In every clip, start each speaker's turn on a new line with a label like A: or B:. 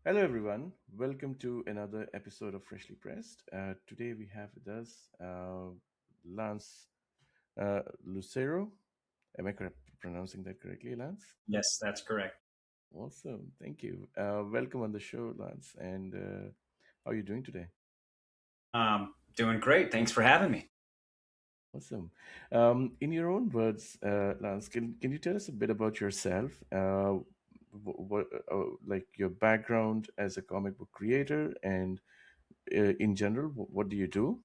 A: Hello, everyone. Welcome to another episode of Freshly Pressed. Today we have with us Lance Lucero. Am I pronouncing that correctly, Lance?
B: Yes, that's correct.
A: Awesome. Thank you. Welcome on the show, Lance. And how are you doing today?
B: Doing great. Thanks for having me.
A: Awesome. In your own words, Lance, can you tell us a bit about yourself? What, like your background as a comic book creator, and in general, what do you do?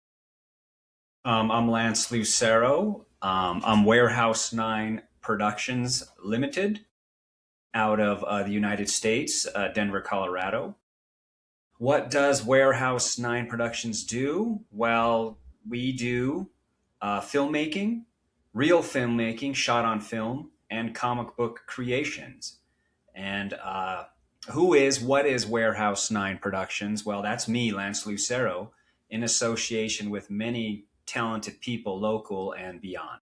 B: I'm Lance Lucero. I'm Warehouse 9 Productions Limited out of the United States, Denver, Colorado. What does Warehouse 9 Productions do? Well, we do filmmaking, real filmmaking, shot on film, and comic book creations. And what is Warehouse 9 Productions? Well, that's me, Lance Lucero, in association with many talented people, local and beyond.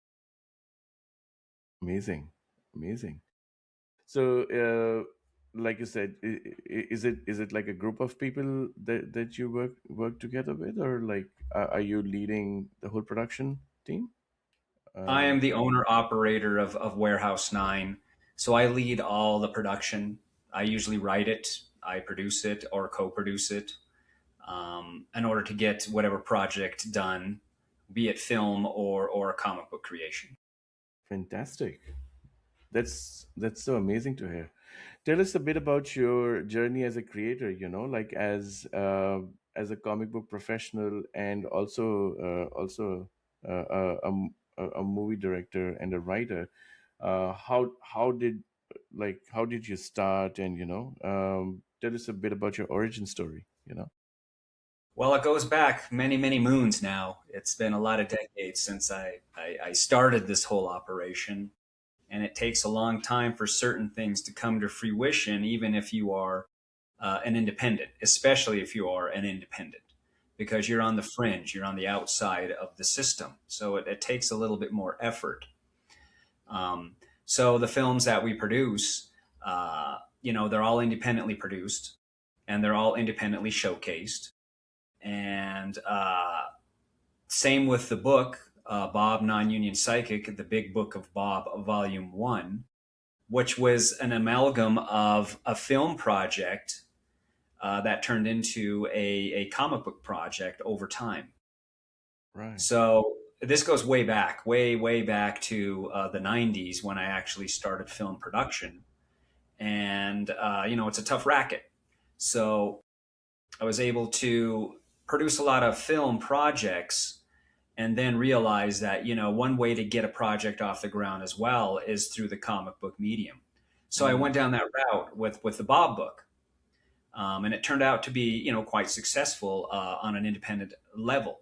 A: Amazing, amazing. So, like you said, is it like a group of people that you work together with, or like are you leading the whole production team?
B: I
A: Uh,
B: am the owner operator of Warehouse 9. So I lead all the production. I usually write it, I produce it, or co produce it in order to get whatever project done, be it film or a comic book creation.
A: Fantastic. That's so amazing to hear. Tell us a bit about your journey as a creator. Like as a comic book professional, and also a movie director and a writer. How did you start? And tell us a bit about your origin story.
B: Well, it goes back many, many moons now. It's been a lot of decades since I started this whole operation. And it takes a long time for certain things to come to fruition, even if you are an independent, especially if you are an independent, because you're on the fringe, you're on the outside of the system. So it takes a little bit more effort. Um, so the films that we produce, they're all independently produced and they're all independently showcased. And same with the book, Bob Non-Union Psychic, the Big Book of Bob, Volume 1, which was an amalgam of a film project that turned into a comic book project over time.
A: Right.
B: So this goes way back, way, way back to the 90s when I actually started film production. And, it's a tough racket. So I was able to produce a lot of film projects and then realize that one way to get a project off the ground as well is through the comic book medium. So I
A: Mm,
B: went down that route with the Bob book, and it turned out to be quite successful on an independent level.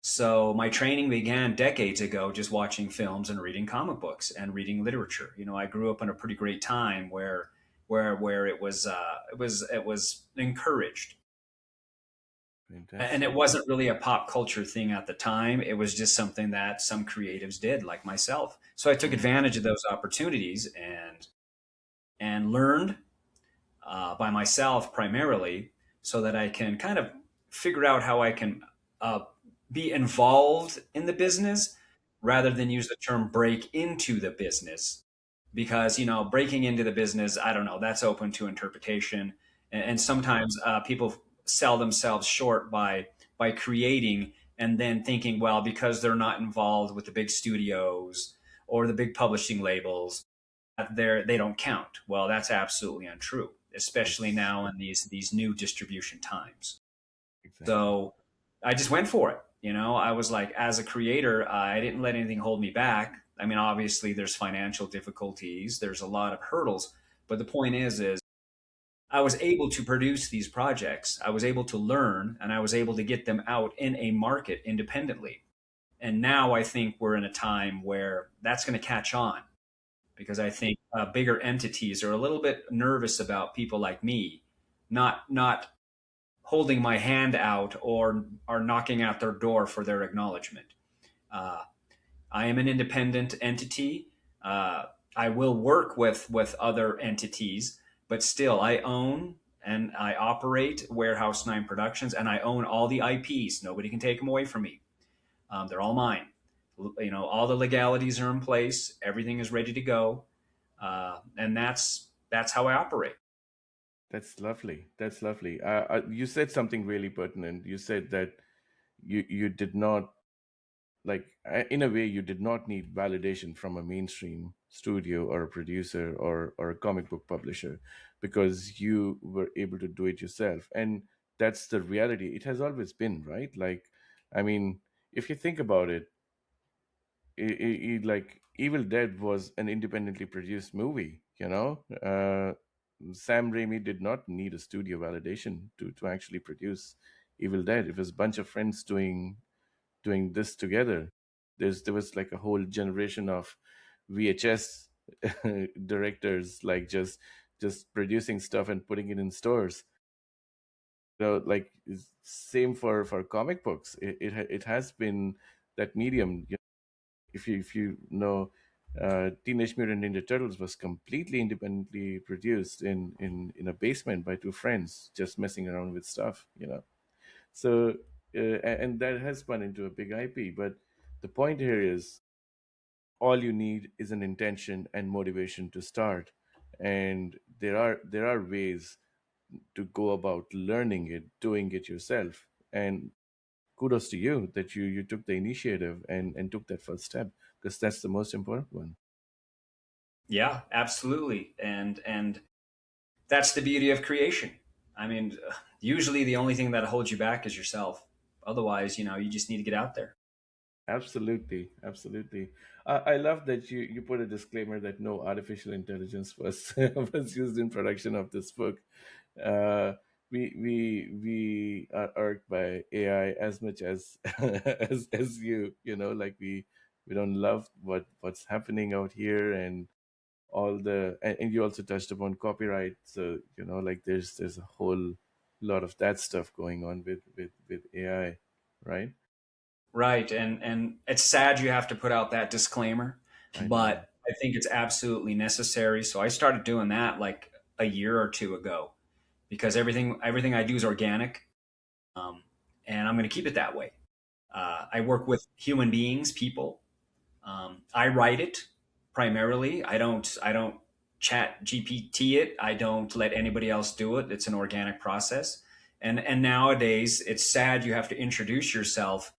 B: So my training began decades ago, just watching films and reading comic books and reading literature. I grew up in a pretty great time where it was encouraged. And it
A: fantastic.
B: wasn't really a pop culture thing at the time. It was just something that some creatives did, like myself. So I took
A: Mm,
B: advantage of those opportunities and learned by myself primarily, so that I can kind of figure out how I can uh, be involved in the business rather than use the term break into the business. Because, breaking into the business, I don't know, that's open to interpretation. And sometimes people sell themselves short by creating and then thinking, well, because they're not involved with the big studios or the big publishing labels, they don't count. Well, that's absolutely untrue, especially
A: Yes,
B: now in these new distribution times.
A: exactly.
B: So I just went for it. I was like, as a creator, I didn't let anything hold me back. I mean, obviously, there's financial difficulties, there's a lot of hurdles, but the point is I was able to produce these projects. I was able to learn, and I was able to get them out in a market independently. And now I think we're in a time where that's going to catch on, because I think bigger entities are a little bit nervous about people like me not holding my hand out or are knocking at their door for their acknowledgement. Uh, I am an independent entity. Uh, I will work with other entities, but still, I own and I operate Warehouse 9 Productions, and I own all the IPs. Nobody can take them away from me. They're all mine. All the legalities are in place. Everything is ready to go, and that's how I operate.
A: That's lovely. That's lovely. You said something really pertinent. You said that you did not like in a way you did not need validation from a mainstream studio or a producer or a comic book publisher because you were able to do it yourself. And that's the reality. It has always been, right? Like, I mean, if you think about it, like Evil Dead was an independently produced movie, you know. Sam Raimi did not need a studio validation to actually produce Evil Dead. It was a bunch of friends doing this together. There was like a whole generation of VHS directors, like just producing stuff and putting it in stores. Like same for comic books. It has been that medium. If you know, Teenage Mutant Ninja Turtles was completely independently produced in a basement by two friends just messing around with stuff. So and that has spun into a big IP. But the point here is, all you need is an intention and motivation to start, and there are ways to go about learning it, doing it yourself. And kudos to you that you took the initiative and took that first step, because that's the most important one.
B: Yeah, absolutely. And that's the beauty of creation. I mean, usually the only thing that holds you back is yourself. Otherwise, you just need to get out there.
A: Absolutely, absolutely. I love that you put a disclaimer that no artificial intelligence was was used in production of this book. Uh, we are irked by AI as much as as you, like we don't love what's happening out here, and and you also touched upon copyright. So like there's a whole lot of that stuff going on with AI, right?
B: Right. And it's sad you have to put out that disclaimer,
A: I know.
B: but I think it's absolutely necessary. So I started doing that like a year or two ago, because everything I do is organic, um, and I'm going to keep it that way. I work with human beings, people. I write it primarily. I don't chat GPT it. I don't let anybody else do it. It's an organic process. And nowadays it's sad you have to introduce yourself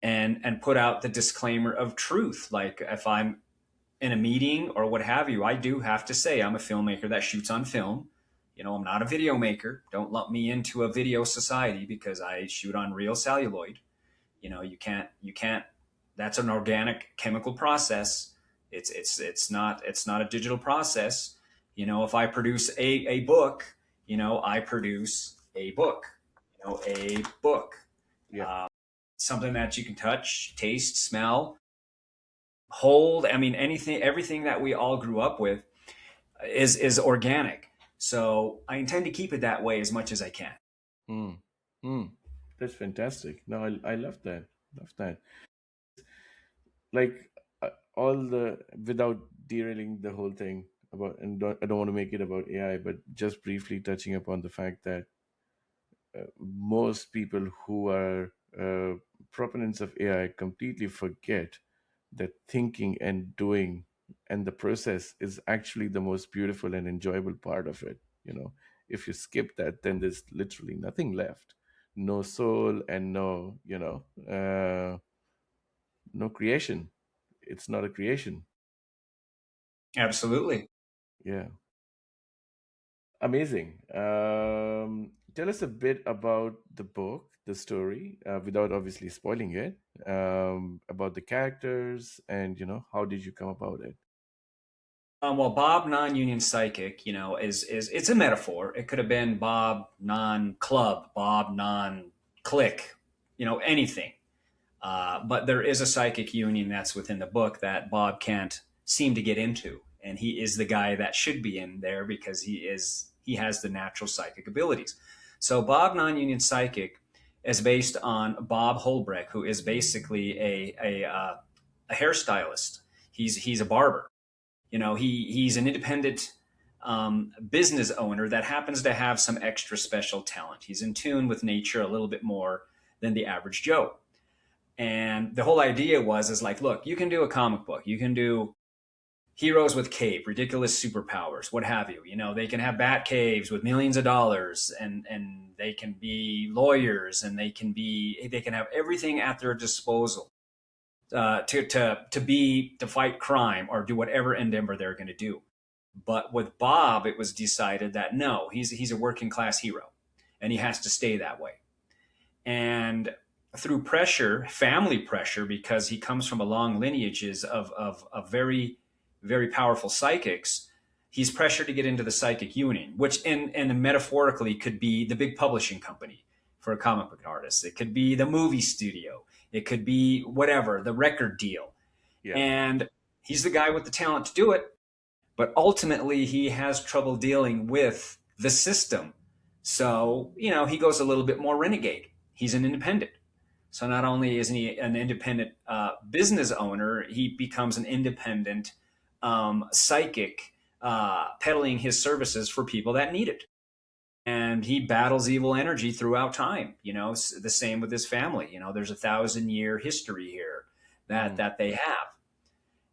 B: and put out the disclaimer of truth. Like if I'm in a meeting or what have you, I do have to say I'm a filmmaker that shoots on film. I'm not a video maker. Don't lump me into a video society because I shoot on real celluloid. You can't. That's an organic chemical process. It's not a digital process. If I produce a book, I produce a book. A book.
A: Yeah.
B: Uh, Something that you can touch, taste, smell, hold. I mean, anything, everything that we all grew up with is organic. So I intend to keep it that way as much as I can.
A: Mm. Mm. That's fantastic. No, I love that. Love that. Like all the without derailing the whole thing about, and I don't want to make it about AI, but just briefly touching upon the fact that most people who are proponents of AI completely forget that thinking and doing and the process is actually the most beautiful and enjoyable part of it. If you skip that, then there's literally nothing left. No soul and no creation. It's not a creation.
B: Absolutely.
A: Yeah, amazing. Tell us a bit about the book, the story, without obviously spoiling it. About the characters, and how did you come about it?
B: Well, Bob non-union psychic, is it's a metaphor. It could have been Bob non-club, Bob non-click, anything. But there is a psychic union that's within the book that Bob can't seem to get into, and he is the guy that should be in there because he has the natural psychic abilities. So Bob non-union psychic is based on Bob Holbrecht, who is basically a hairstylist. He's a barber. He's an independent business owner that happens to have some extra special talent. He's in tune with nature a little bit more than the average Joe. And the whole idea is like, look, you can do a comic book, you can do heroes with cape, ridiculous superpowers, what have you. They can have bat caves with millions of dollars, and they can be lawyers, and they can have everything at their disposal to fight crime or do whatever endeavor they're going to do. But with Bob, it was decided that no, he's a working class hero, and he has to stay that way. And through pressure, family pressure, because he comes from a long lineages of very, very powerful psychics, he's pressured to get into the psychic union, which in metaphorically could be the big publishing company for a comic book artist. It could be the movie studio. It could be whatever, the record deal.
A: Yeah,
B: And he's the guy with the talent to do it, but ultimately he has trouble dealing with the system. So, he goes a little bit more renegade. He's an independent. So not only is he an independent business owner, he becomes an independent psychic, peddling his services for people that need it. And he battles evil energy throughout time. The same with his family. There's 1,000-year history here that
A: mm,
B: that they have.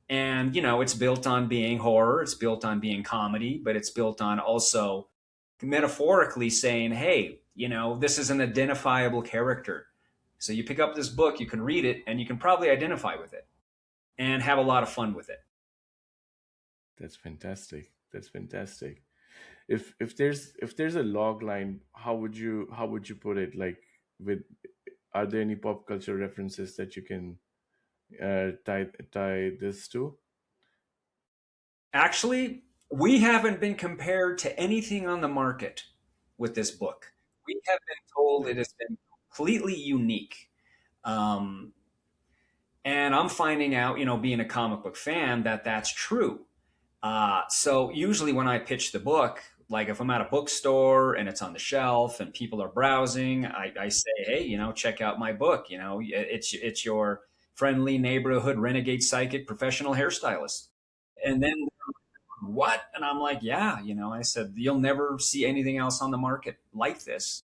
B: And it's built on being horror, it's built on being comedy, but it's built on also metaphorically saying, hey, this is an identifiable character. So you pick up this book, you can read it, and you can probably identify with it and have a lot of fun with it.
A: that's fantastic. That's fantastic. If there's a log line, how would you put it? Like, with are there any pop culture references that you can tie this to?
B: Actually, we haven't been compared to anything on the market with this book. We have been told it
A: Nice.
B: has been completely unique. Um, and I'm finding out, being a comic book fan, that that's true. So usually when I pitch the book, like if I'm at a bookstore and it's on the shelf and people are browsing, I say, hey, check out my book. It's your friendly neighborhood renegade psychic professional hairstylist. And then what? And I'm like, yeah, I said, you'll never see anything else on the market like this.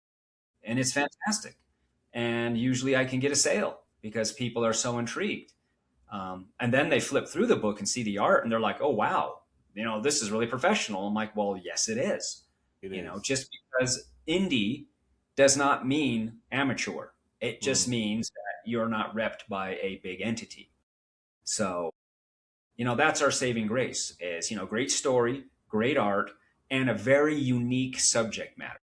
B: And it's fantastic. And usually I can get a sale because people are so intrigued. And then they flip through the book and see the art and they're like, oh, wow, this is really professional. I'm like, well, yes, it is.
A: It is.
B: Just because indie does not mean amateur, it just
A: Mm.
B: means that you're not repped by a big entity. So, that's our saving grace is, great story, great art, and a very unique subject matter.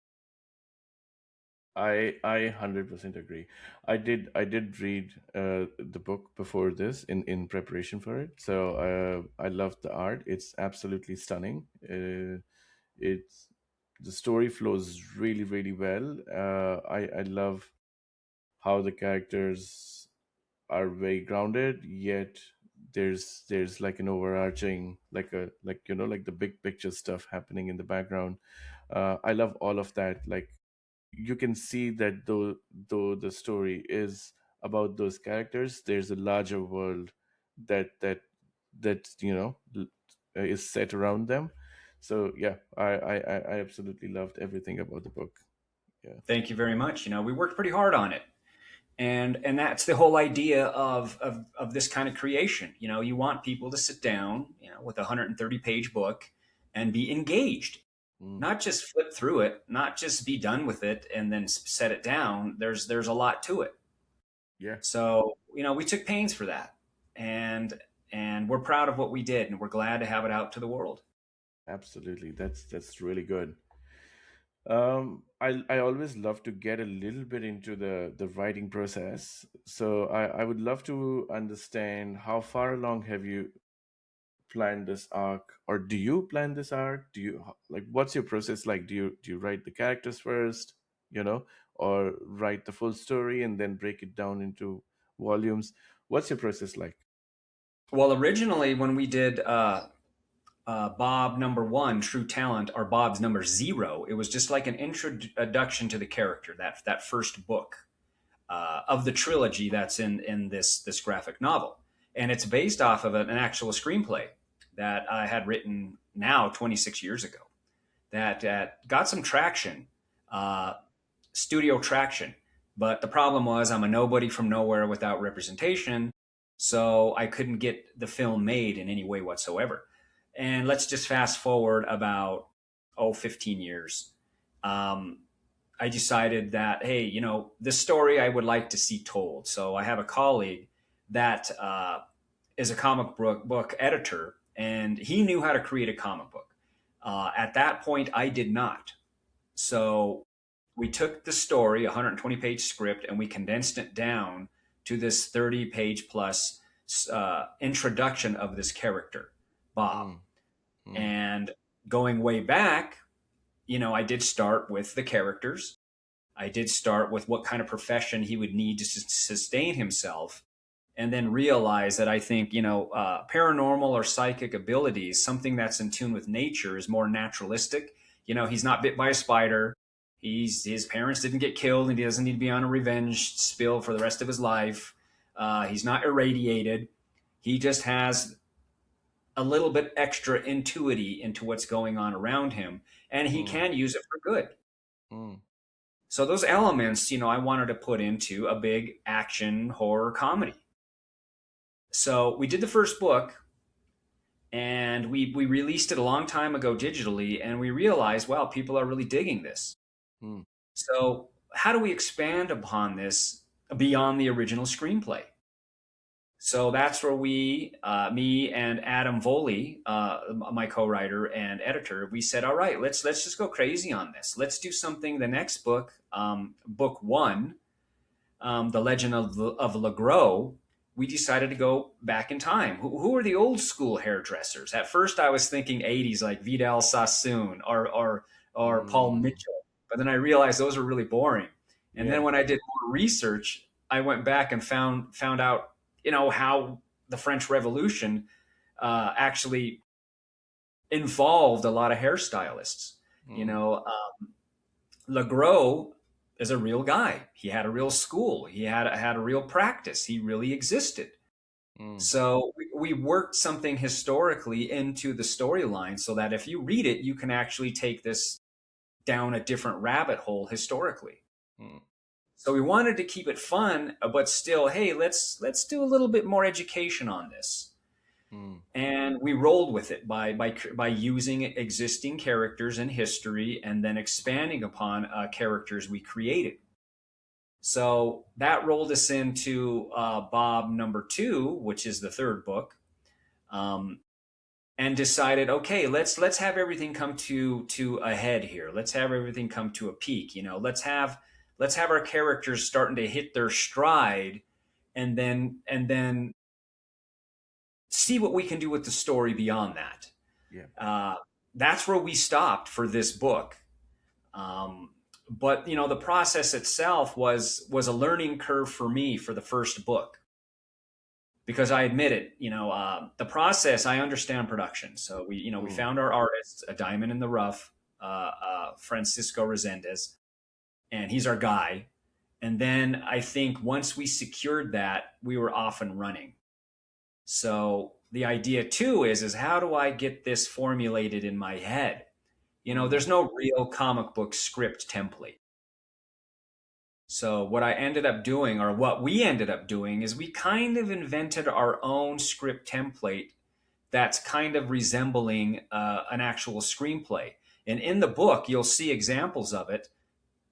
A: I 100% agree. I did read the book before this in preparation for it. So I love the art. It's absolutely stunning. It's the story flows really really well. I love how the characters are very grounded, yet there's like an overarching, like the big picture stuff happening in the background. I love all of that. Like, you can see that though the story is about those characters, there's a larger world that is set around them. So yeah, I absolutely loved everything about the book. Yeah.
B: Thank you very much. We worked pretty hard on it. And that's the whole idea of this kind of creation. You want people to sit down, with a 130-page book and be engaged,
A: Mm,
B: not just flip through it, not just be done with it and then set it down. There's a lot to it.
A: yeah.
B: So we took pains for that, and and we're proud of what we did, and we're glad to have it out to the world.
A: Absolutely. That's really good. I always love to get a little bit into the writing process. So I would love to understand how far along have you planned this arc, or do you plan this arc? Do you like what's your process like? Do you write the characters first, or write the full story and then break it down into volumes? What's your process like?
B: Well, originally when we did Bob number one, True Talent, or Bob's number zero, it was just like an introduction to the character. That first book of the trilogy that's in this graphic novel, and it's based off of an actual screenplay that I had written now 26 years ago. That got some traction, uh, studio traction. But the problem was I'm a nobody from nowhere without representation, so I couldn't get the film made in any way whatsoever. And let's just fast forward about 15 years. Um, I decided that, hey, this story I would like to see told. So I have a colleague that is a comic book editor, and he knew how to create a comic book. At that point, I did not. So we took the story, a 120-page script, and we condensed it down to this 30-page plus introduction of this character, Bob.
A: Mm, mm,
B: And going way back, I did start with the characters. I did start with what kind of profession he would need to sustain himself, and then realize that I think, paranormal or psychic abilities, something that's in tune with nature, is more naturalistic. He's not bit by a spider. His parents didn't get killed, and he doesn't need to be on a revenge spill for the rest of his life. He's not irradiated. He just has a little bit extra intuity into what's going on around him, and he
A: mm,
B: can use it for good.
A: mm,
B: So those elements, I wanted to put into a big action horror comedy. So we did the first book, and we released it a long time ago digitally, and we realized, wow, people are really digging this.
A: mm,
B: So how do we expand upon this beyond the original screenplay? So that's where me and Adam Voley, my co-writer and editor, we said, all right, let's just go crazy on this. Let's do something. The next book, book one, The Legend of Legros, we decided to go back in time. Who are the old school hairdressers? At first, I was thinking 80s, like Vidal Sassoon or Paul
A: mm.
B: Mitchell. But then I realized those were really boring. And then
A: Yeah.
B: when I did more research, I went back and found out, how the French Revolution actually involved a lot of hairstylists. You
A: Mm,
B: know, Legros is a real guy. He had a real school. He had a real practice. He really existed.
A: mm,
B: So we worked something historically into the storyline so that if you read it, you can actually take this down a different rabbit hole historically.
A: mm,
B: So we wanted to keep it fun, but still, hey, let's do a little bit more education on this.
A: mm,
B: And we rolled with it by using existing characters in history and then expanding upon characters we created. So that rolled us into Bob number two, which is the third book, um, and decided, okay, let's have everything come to a head here. Let's have everything come to a peak. Let's have our characters starting to hit their stride, and then see what we can do with the story beyond that.
A: yeah.
B: Uh, that's where we stopped for this book. Um, but the process itself was a learning curve for me for the first book, because I admit it. The process, I understand production. So we
A: Mm,
B: found our artist, a diamond in the rough, Francisco Resendez, and he's our guy. And then I think once we secured that, we were off and running. So the idea too is how do I get this formulated in my head?
A: mm,
B: There's no real comic book script template. So what I ended up doing, or what we ended up doing, is we kind of invented our own script template that's kind of resembling an actual screenplay. And in the book, you'll see examples of it.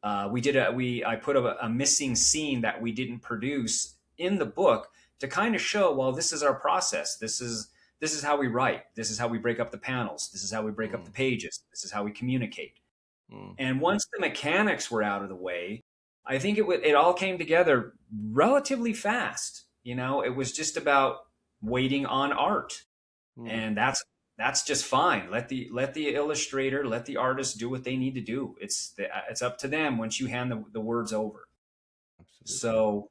B: I put a missing scene that we didn't produce in the book to kind of show, well, this is our process. This is how we write. This is how we break up the panels. This is how we break up the
A: Mm,
B: pages. This is how we communicate.
A: mm,
B: And once the mechanics were out of the way, I think it all came together relatively fast. You know, it was just about waiting on art,
A: mm.
B: and that's just fine. Let the illustrator, let the artist do what they need to do. It's up to them once you hand the words over.
A: Absolutely.
B: So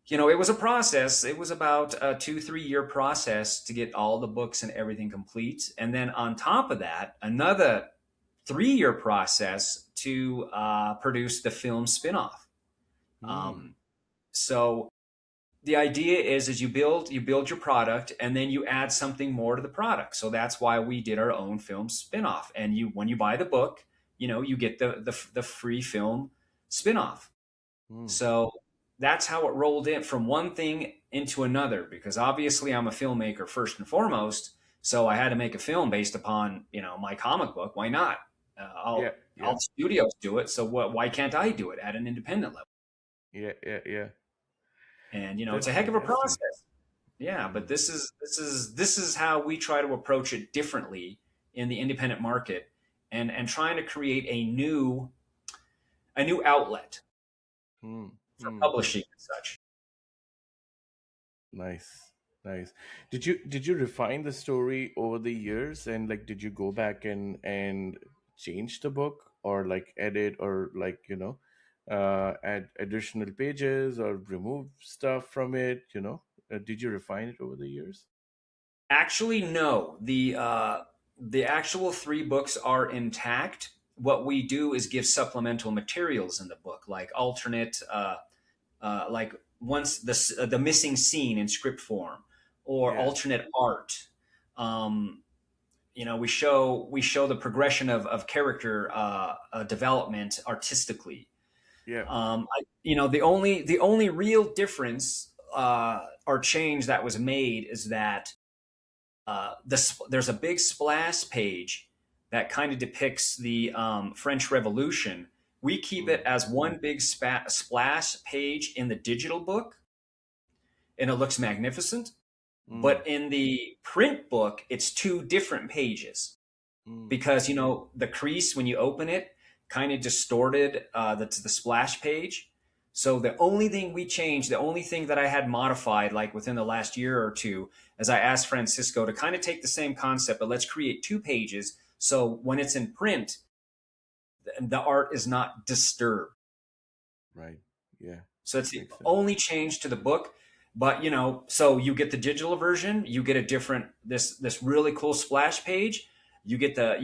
B: you know, it was a process. It was about a 2 3 year process to get all the books and everything complete, and then on top of that, another 3 year process to produce the film spinoff.
A: Mm,
B: Um, so the idea is you build your product and then you add something more to the product. So that's why we did our own film spinoff. And you when you buy the book, you know, you get the free film spinoff.
A: mm.
B: So that's how it rolled in from one thing into another. Because obviously I'm a filmmaker first and foremost, so I had to make a film based upon my comic book. Why not?
A: Yeah,
B: All
A: yeah,
B: the studios do it, so why can't I do it at an independent level?
A: yeah, yeah, yeah.
B: And it's
A: That's
B: a heck of a
A: fantastic.
B: process. Yeah, but
A: Mm,
B: this is how we try to approach it differently in the independent market, and trying to create a new outlet
A: mm,
B: for
A: mm.
B: publishing and such.
A: Nice, nice. Did you refine the story over the years, and like did you go back and change the book, or like edit, or like add additional pages or remove stuff from it? Did you refine it over the years?
B: Actually, no. The actual three books are intact. What we do is give supplemental materials in the book, like alternate, like once the missing scene in script form, or
A: Yeah,
B: alternate art. Um, we show the progression of character development artistically.
A: yeah,
B: The only real difference or change that was made is that there's a big splash page that kind of depicts the French Revolution. We keep it
A: mm,
B: as one big splash page in the digital book, and it looks magnificent.
A: mm,
B: But in the print book, it's two different pages
A: mm,
B: because the crease when you open it kind of distorted the splash page. So the only thing we changed, the only thing that I had modified like within the last year or two, as I asked Francisco to kind of take the same concept, but let's create two pages. So when it's in print, the art is not disturbed.
A: right, yeah,
B: So it's the
A: makes sense.
B: only change to the book. But so you get the digital version, you get a different this really cool splash page. You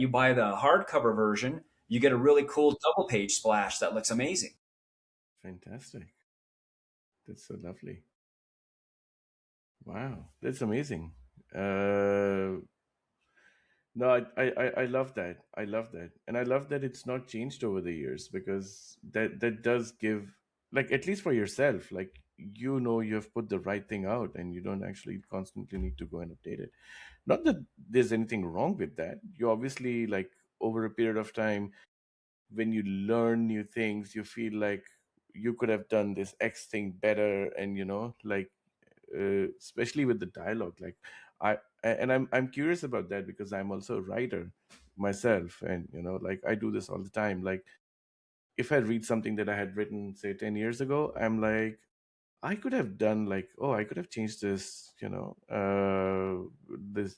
B: buy the hardcover version, you get a really cool double page splash that looks amazing.
A: Fantastic. That's so lovely. Wow, that's amazing. Uh, No, I love that. I love that. And I love that it's not changed over the years, because that does give, like, at least for yourself, like, you have put the right thing out, and you don't actually constantly need to go and update it. Not that there's anything wrong with that. You obviously, like, over a period of time, when you learn new things, you feel like you could have done this X thing better, and like, especially with the dialogue, like, and I'm curious about that, because I'm also a writer myself, and like, I do this all the time. Like, if I read something that I had written, say, 10 years ago, I'm like, I could have done, like, oh, I could have changed this,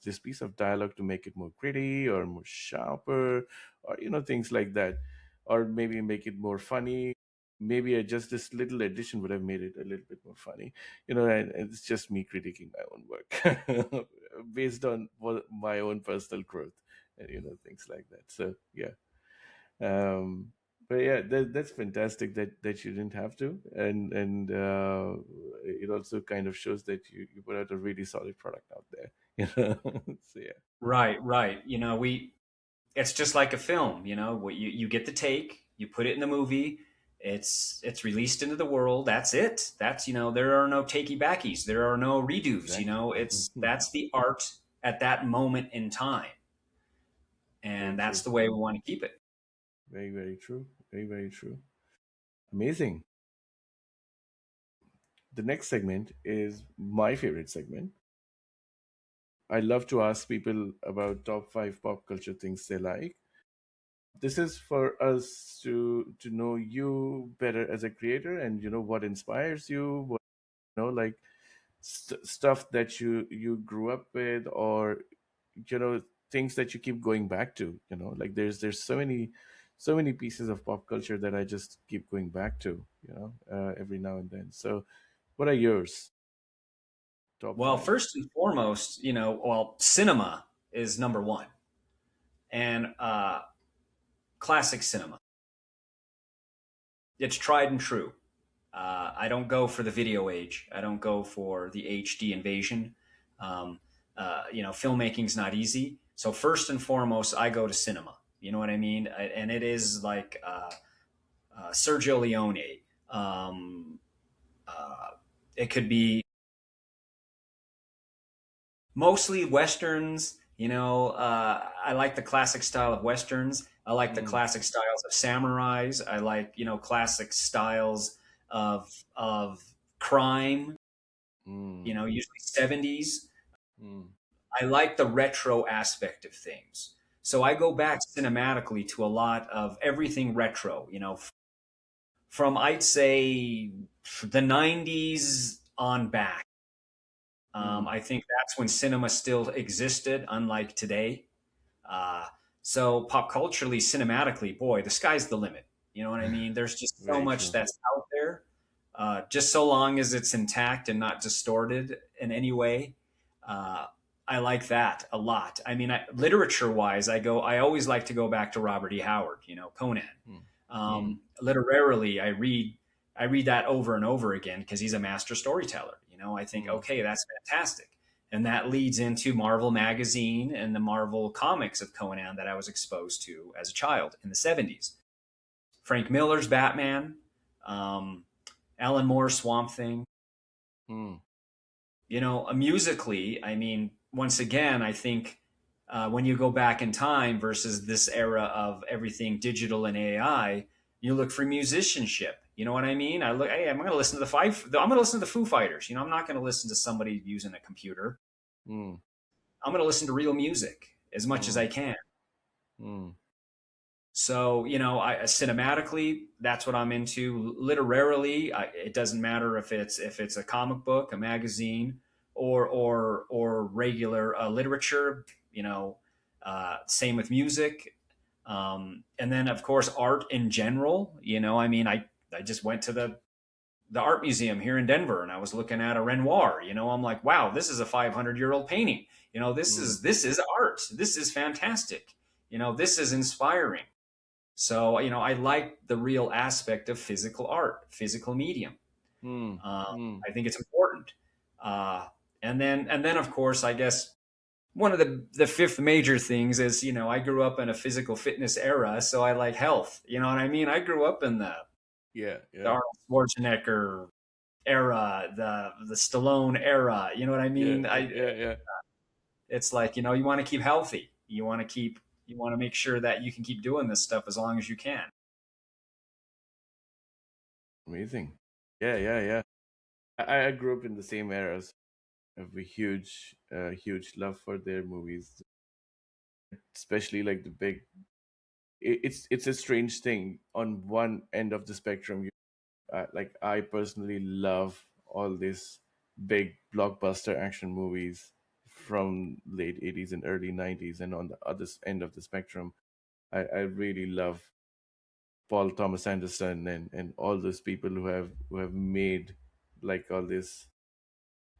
A: this piece of dialogue to make it more gritty or more sharper, or things like that, or maybe make it more funny. Maybe just this little addition would have made it a little bit more funny, and it's just me critiquing my own work based on my own personal growth, and things like that. So yeah. um but yeah, that's fantastic that you didn't have to, and it also kind of shows that you put out a really solid product out there. So yeah.
B: Right, right. We it's just like a film. What you get the take, you put it in the movie, it's released into the world. That's it. That's there are no takey backies, there are no redos.
A: Exactly.
B: It's that's the art at that moment in time,
A: Very
B: and that's
A: true.
B: the way we want to keep it.
A: Very, very true. Very, very true. Amazing. the next segment is my favorite segment. I love to ask people about top five pop culture things they like. This is for us to know you better as a creator, and what inspires you, what like stuff that you grew up with, or you know things that you keep going back to. Like there's so many pieces of pop culture that I just keep going back to, every now and then. So what are yours? Top
B: Well,
A: five.
B: first and foremost, well, cinema is number one, and classic cinema. It's tried and true. I don't go for the video age. I don't go for the HD invasion. Um, filmmaking's not easy. So first and foremost, I go to cinema. You know what I mean? And it is like Sergio Leone. Um, uh, it could be mostly westerns. I like the classic style of westerns. I like the
A: Mm,
B: classic styles of samurais. I like classic styles of crime.
A: mm,
B: Usually 70s.
A: mm,
B: I like the retro aspect of things. So I go back cinematically to a lot of everything retro, from I'd say the 90s on back.
A: mm.
B: I think that's when cinema still existed, unlike today. Uh, so pop culturally, cinematically, boy, the sky's the limit. You know what I mean? There's just so
A: Very
B: much
A: true.
B: that's out there. Just so long as it's intact and not distorted in any way. Uh, I like that a lot. I mean, literature wise, I always like to go back to Robert E. Howard, Conan.
A: Mm, mm,
B: Literarily, I read that over and over again because he's a master storyteller. I think,
A: mm,
B: okay, that's fantastic. And that leads into Marvel Magazine and the Marvel comics of Conan that I was exposed to as a child in the 70s. Frank Miller's Batman, um, Alan Moore's Swamp Thing.
A: mm.
B: Musically, I mean, once again, I think when you go back in time versus this era of everything digital and AI, you look for musicianship. You know what I mean? I look, hey, I'm going to listen to I'm going to listen to the Foo Fighters. I'm not going to listen to somebody using a computer.
A: Mm,
B: I'm going to listen to real music as much as
A: mm,
B: I can.
A: mm,
B: So, cinematically, that's what I'm into. Literarily, it doesn't matter if it's a comic book, a magazine, or regular literature. Same with music, and then of course art in general. I mean, I just went to the art museum here in Denver, and I was looking at a Renoir. I'm like, wow, this is a 500-year-old painting. This
A: mm,
B: is this is art. This is fantastic. This is inspiring. So, I like the real aspect of physical art, physical medium.
A: mm,
B: Uh,
A: mm.
B: I think it's important. Uh, and then, of course, I guess one of the fifth major things is, I grew up in a physical fitness era, so I like health. You know what I mean? I grew up in
A: Yeah,
B: the
A: yeah,
B: Arnold Schwarzenegger era, the Stallone era. You know what I
A: yeah,
B: mean?
A: yeah, yeah.
B: It's like, you want to keep healthy. You want to make sure that you can keep doing this stuff as long as you can.
A: Amazing. Yeah, yeah, yeah. I grew up in the same eras. I have a huge love for their movies, especially like the big. It's a strange thing. On one end of the spectrum, like I personally love all these big blockbuster action movies from late 80s and early 90s, and on the other end of the spectrum, I really love Paul Thomas Anderson and all those people who have made like all this,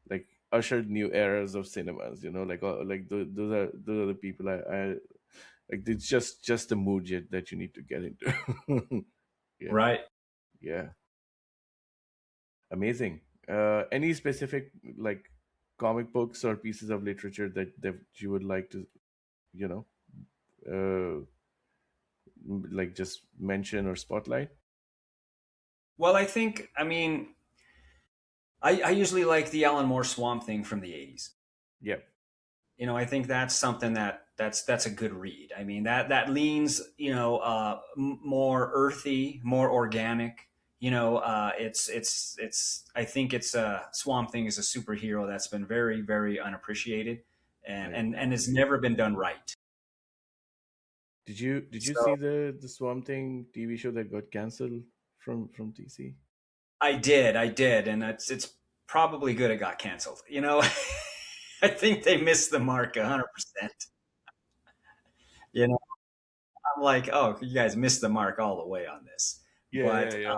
A: like ushered new eras of cinemas. Like those are the people I like. It's just a mood yet that you need to get into. Yeah,
B: Right.
A: yeah, amazing. Any specific like comic books or pieces of literature that you would like to you know uh like just mention or spotlight?
B: Well, I mean, I usually like the Alan Moore Swamp Thing from the 80s.
A: Yeah.
B: I think that's something that's a good read. I mean, that leans, more earthy, more organic. it's. I think it's Swamp Thing is a superhero that's been very, very unappreciated, and
A: I
B: and it's
A: agree.
B: never been done right.
A: Did you
B: So
A: see the Swamp Thing TV show that got canceled from TC?
B: I did, and it's probably good it got canceled. I think they missed the mark 100%. You know, I'm like, oh, you guys missed the mark all the way on this.
A: Yeah, yeah,
B: But
A: yeah.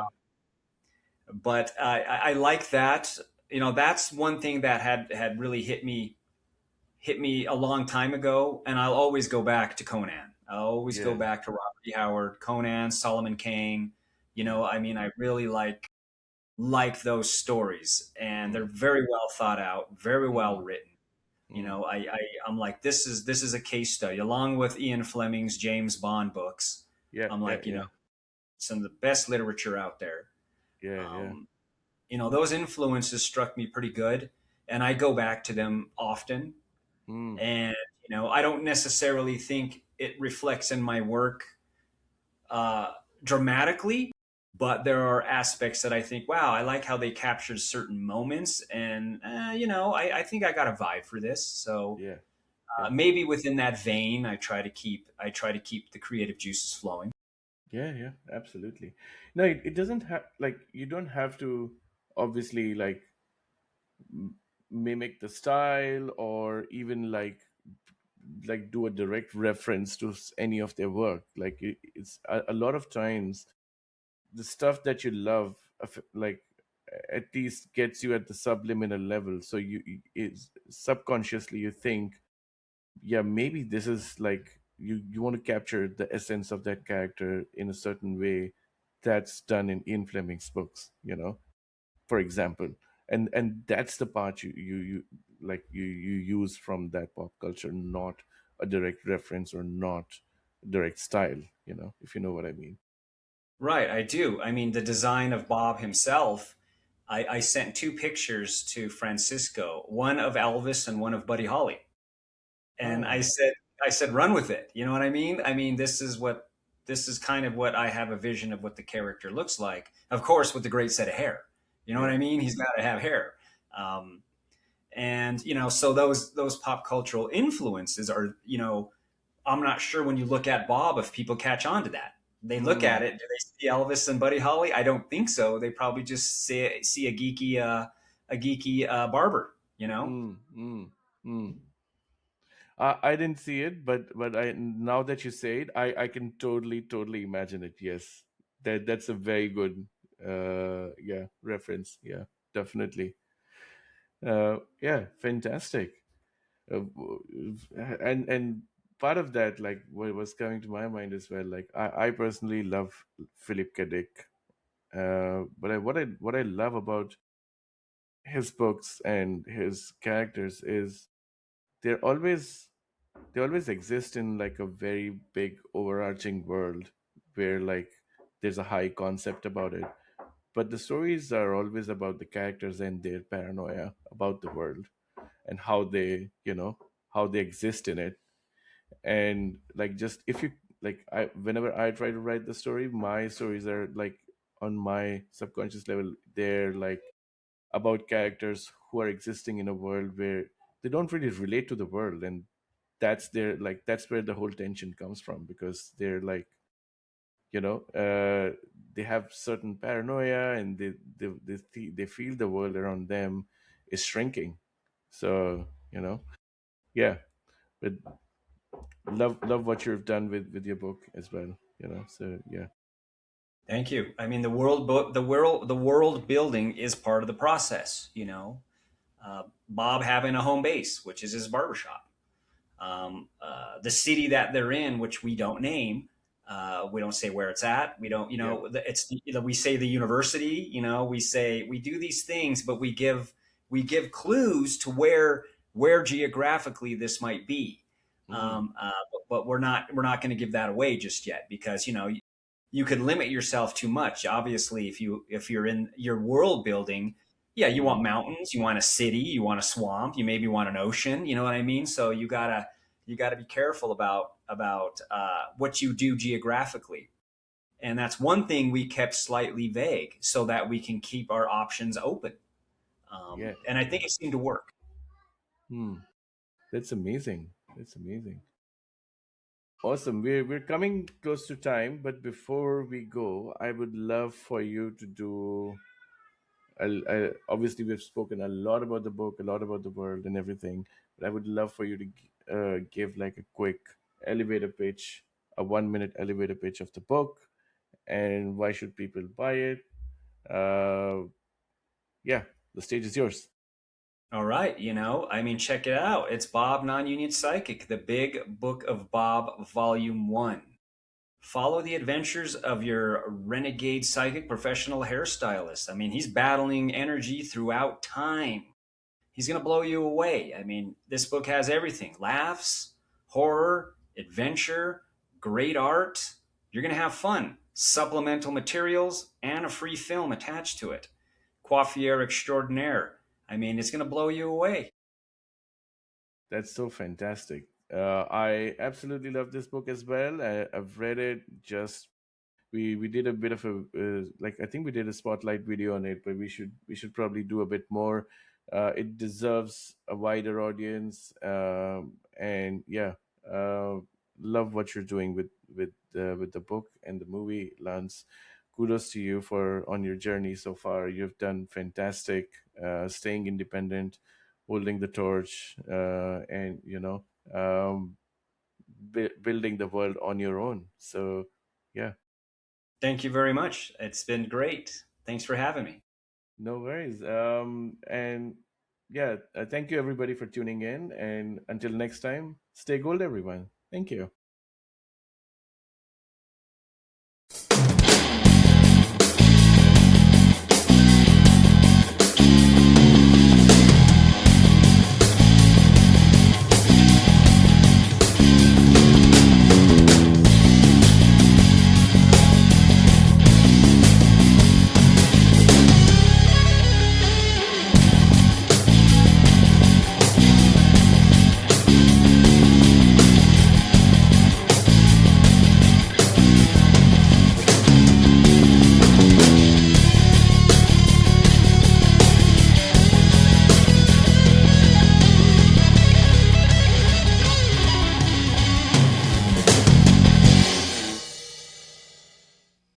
B: I like that. That's one thing that had really hit me a long time ago, and I'll always go back to Conan. I'll always go
A: Yeah.
B: back to Robert E. Howard, Conan, Solomon Kane.
A: Mm,
B: I mean, I really like those stories, and they're
A: mm,
B: very well thought out, very well
A: mm,
B: written.
A: mm.
B: I'm like, this is a case study, along with Ian Fleming's James Bond books.
A: Yeah,
B: I'm
A: yeah,
B: like,
A: yeah,
B: some of the best literature out there.
A: yeah, yeah.
B: Um, those influences struck me pretty good, and I go back to them often.
A: Mm,
B: And I don't necessarily think it reflects in my work uh, dramatically, but there are aspects that I think, wow, I like how they captured certain moments, and I think I got a vibe for this. So
A: yeah, yeah,
B: maybe within that vein, I try to keep the creative juices flowing.
A: yeah, yeah. Absolutely. No, it doesn't have like you don't have to obviously like mimic the style or even like do a direct reference to any of their work. Like it's a lot of times the stuff that you love like at least gets you at the subliminal level, so is subconsciously you think, yeah, maybe this is like you want to capture the essence of that character in a certain way that's done in Ian Fleming's books, for example. And that's the part you like you use from that pop culture, not a direct reference or not direct style, if you know what I mean.
B: Right, I do. I mean, the design of Bob himself. I sent two pictures to Francisco, one of Elvis and one of Buddy Holly, and I
A: Ah,
B: said, run with it. You know what I mean? I mean, this is kind of what I have a vision of what the character looks like. Of course, with the great set of hair. You know what
A: yeah.
B: I mean? He's got to have hair. Um, and so those pop cultural influences are, I'm not sure when you look at Bob if people catch on to that. They look at
A: Mm,
B: it. Do they see Elvis and Buddy Holly? I don't think so. They probably just see a geeky barber. You know.
A: mm, mm, mm. I didn't see it, but I now that you say it, I can totally imagine it. Yes, that's a very good yeah reference. Yeah, definitely. Yeah, fantastic. And part of that, like what was coming to my mind as well, like I personally love Philip K. Dick. But what I love about his books and his characters is they're always they always exist in like a very big overarching world where like there's a high concept about it, but the stories are always about the characters and their paranoia about the world and how they exist in it. And like just if you like I whenever I try to write the story, my stories are like on my subconscious level, they're like about characters who are existing in a world where they don't really relate to the world, and that's where the whole tension comes from, because they're like they have certain paranoia, and they feel the world around them is shrinking. So yeah, but love what you've done with your book as well, so yeah.
B: Thank you. I mean, the world building is part of the process. Bob having a home base, which is his barbershop. The city that they're in, which we don't name. We don't say where it's at. We don't,
A: Yeah.
B: we say the university. We say we do these things, but we give clues to where geographically this might be.
A: Mm,
B: But we're not going to give that away just yet, because you can limit yourself too much. Obviously, if you're in your world building, yeah, you want
A: mm,
B: mountains, you want a city, you want a swamp, you maybe want an ocean. You know what I mean? So you gotta be careful about what you do geographically. And that's one thing we kept slightly vague so that we can keep our options open.
A: Yeah.
B: And I think it seemed to work.
A: Hmm. That's amazing. That's amazing. Awesome. We're coming close to time, but before we go, I would love for you to do. Obviously, we've spoken a lot about the book, a lot about the world, and everything. But I would love for you to give like a quick elevator pitch, a 1 minute elevator pitch of the book, and why should people buy it? Uh, yeah, the stage is yours.
B: All right, I mean, check it out. It's Bob Non-Union Psychic, The Big Book of Bob, Volume 1. Follow the adventures of your renegade psychic professional hairstylist. I mean, he's battling energy throughout time. He's going to blow you away. I mean, this book has everything: laughs, horror, adventure, great art. You're going to have fun. Supplemental materials and a free film attached to it. Coiffure extraordinaire. I mean, it's going to blow you away.
A: That's so fantastic. I absolutely love this book as well. I've read it. Just we did a bit of a like I think we did a spotlight video on it, but we should probably do a bit more. It deserves a wider audience, and yeah, uh, love what you're doing with the book and the movie, Lance. Kudos to you for on your journey so far. You've done fantastic, staying independent, holding the torch, and um, building the world on your own. So yeah.
B: Thank you very much. It's been great. Thanks for having me.
A: No worries. And yeah, thank you everybody for tuning in. And until next time, stay gold, everyone. Thank you.